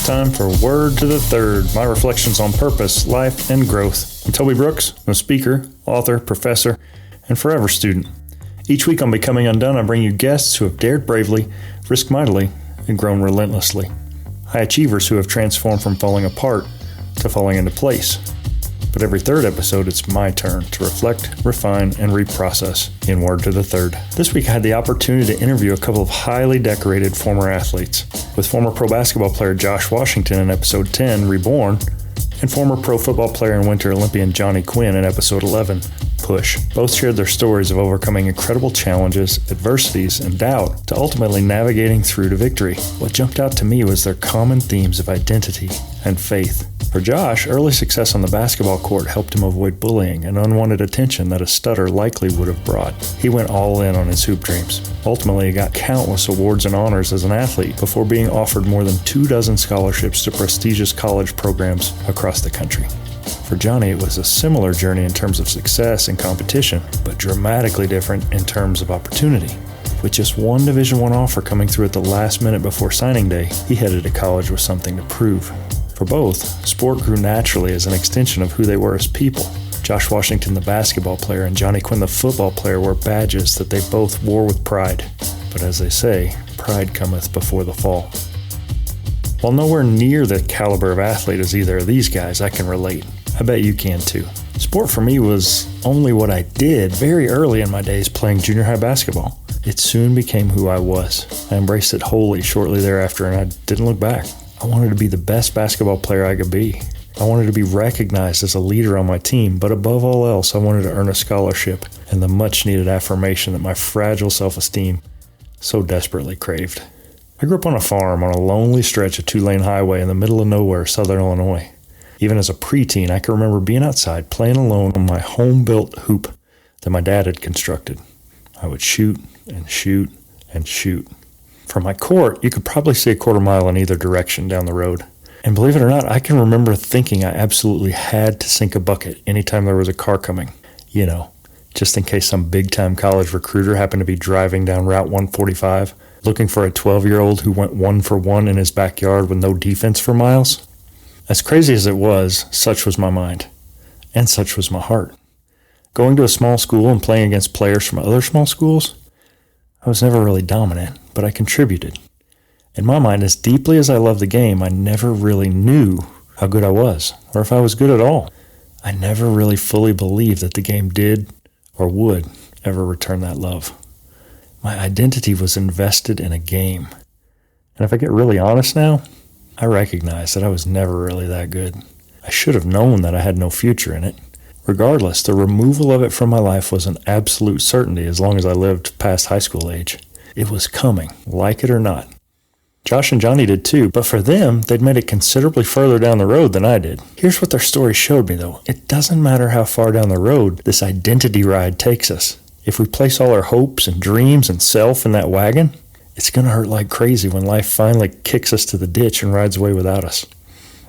It's time for Word to the Third, my reflections on purpose, life, and growth. I'm Toby Brooks. I'm a speaker, author, professor, and forever student. Each week on Becoming Undone, I bring you guests who have dared bravely, risked mightily, and grown relentlessly. High achievers who have transformed from falling apart to falling into place. But every third episode, it's my turn to reflect, refine, and reprocess in Word to the Third. This week, I had the opportunity to interview a couple of highly decorated former athletes, with former pro basketball player Josh Washington in episode 10, REBORN, and former pro football player and Winter Olympian Johnny Quinn in episode 11, Push. Both shared their stories of overcoming incredible challenges, adversities, and doubt to ultimately navigating through to victory. What jumped out to me was their common themes of identity and faith. For Josh, early success on the basketball court helped him avoid bullying and unwanted attention that a stutter likely would have brought. He went all in on his hoop dreams. Ultimately, he got countless awards and honors as an athlete before being offered more than 24 scholarships to prestigious college programs across the country. For Johnny, it was a similar journey in terms of success and competition, but dramatically different in terms of opportunity. With just one Division I offer coming through at the last minute before signing day, he headed to college with something to prove. For both, sport grew naturally as an extension of who they were as people. Josh Washington, the basketball player, and Johnny Quinn, the football player, were badges that they both wore with pride. But as they say, pride cometh before the fall. While nowhere near the caliber of athlete as either of these guys, I can relate. I bet you can too. Sport for me was only what I did very early in my days playing junior high basketball. It soon became who I was. I embraced it wholly shortly thereafter, and I didn't look back. I wanted to be the best basketball player I could be. I wanted to be recognized as a leader on my team, but above all else, I wanted to earn a scholarship and the much-needed affirmation that my fragile self-esteem so desperately craved. I grew up on a farm on a lonely stretch of two-lane highway in the middle of nowhere, Southern Illinois. Even as a preteen, I can remember being outside playing alone on my home-built hoop that my dad had constructed. I would shoot and shoot and shoot. From my court, you could probably see a quarter mile in either direction down the road. And believe it or not, I can remember thinking I absolutely had to sink a bucket anytime there was a car coming. You know, just in case some big-time college recruiter happened to be driving down Route 145, looking for a 12-year-old who went 1 for 1 in his backyard with no defense for miles. As crazy as it was, such was my mind, and such was my heart. Going to a small school and playing against players from other small schools, I was never really dominant, but I contributed. In my mind, as deeply as I loved the game, I never really knew how good I was, or if I was good at all. I never really fully believed that the game did or would ever return that love. My identity was invested in a game. And if I get really honest now, I recognize that I was never really that good. I should have known that I had no future in it. Regardless, the removal of it from my life was an absolute certainty as long as I lived past high school age. It was coming, like it or not. Josh and Johnny did too, but for them, they'd made it considerably further down the road than I did. Here's what their story showed me though. It doesn't matter how far down the road this identity ride takes us. If we place all our hopes and dreams and self in that wagon, it's going to hurt like crazy when life finally kicks us to the ditch and rides away without us.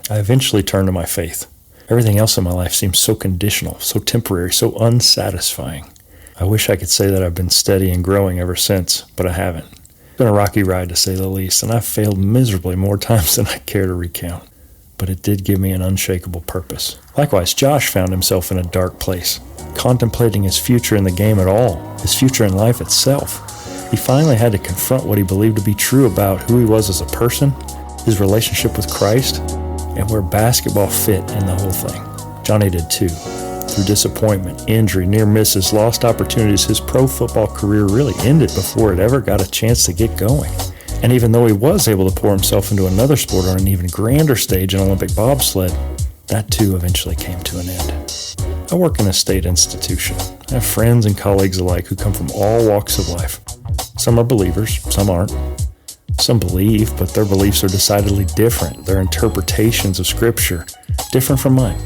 I eventually turned to my faith. Everything else in my life seems so conditional, so temporary, so unsatisfying. I wish I could say that I've been steady and growing ever since, but I haven't. It's been a rocky ride to say the least, and I've failed miserably more times than I care to recount. But it did give me an unshakable purpose. Likewise, Josh found himself in a dark place, contemplating his future in the game at all, his future in life itself. He finally had to confront what he believed to be true about who he was as a person, his relationship with Christ, and where basketball fit in the whole thing. Johnny did too. Through disappointment, injury, near misses, lost opportunities, his pro football career really ended before it ever got a chance to get going. And even though he was able to pour himself into another sport on an even grander stage in Olympic bobsled, that too eventually came to an end. I work in a state institution. I have friends and colleagues alike who come from all walks of life. Some are believers, some aren't. Some believe, but their beliefs are decidedly different. Their interpretations of Scripture different from mine.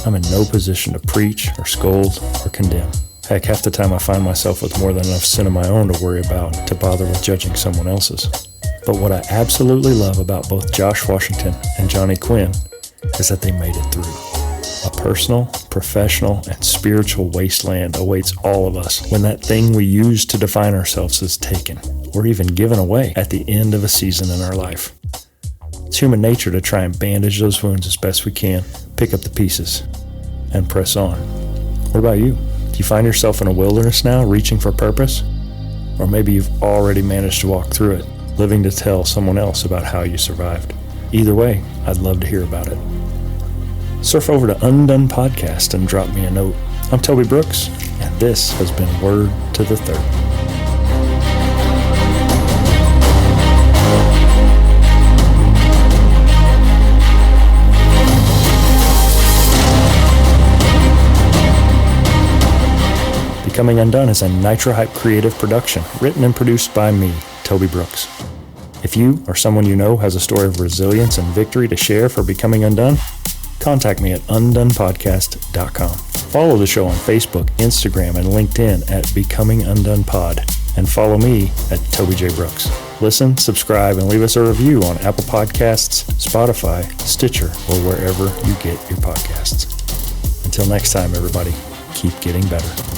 I'm in no position to preach or scold or condemn. Heck, half the time I find myself with more than enough sin of my own to worry about to bother with judging someone else's. But what I absolutely love about both Josh Washington and Johnny Quinn is that they made it through. A personal, professional, and spiritual wasteland awaits all of us when that thing we use to define ourselves is taken or even given away at the end of a season in our life. It's human nature to try and bandage those wounds as best we can, pick up the pieces, and press on. What about you? Do you find yourself in a wilderness now, reaching for purpose? Or maybe you've already managed to walk through it, living to tell someone else about how you survived. Either way, I'd love to hear about it. Surf over to Undone Podcast and drop me a note. I'm Toby Brooks, and this has been Word to the Third. Becoming Undone is a Nitro Hype creative production, written and produced by me, Toby Brooks. If you or someone you know has a story of resilience and victory to share for becoming undone, contact me at undonepodcast.com. Follow the show on Facebook, Instagram, and LinkedIn at Becoming Undone Pod, and follow me at Toby J. Brooks. Listen, subscribe, and leave us a review on Apple Podcasts, Spotify, Stitcher, or wherever you get your podcasts. Until next time, everybody, keep getting better.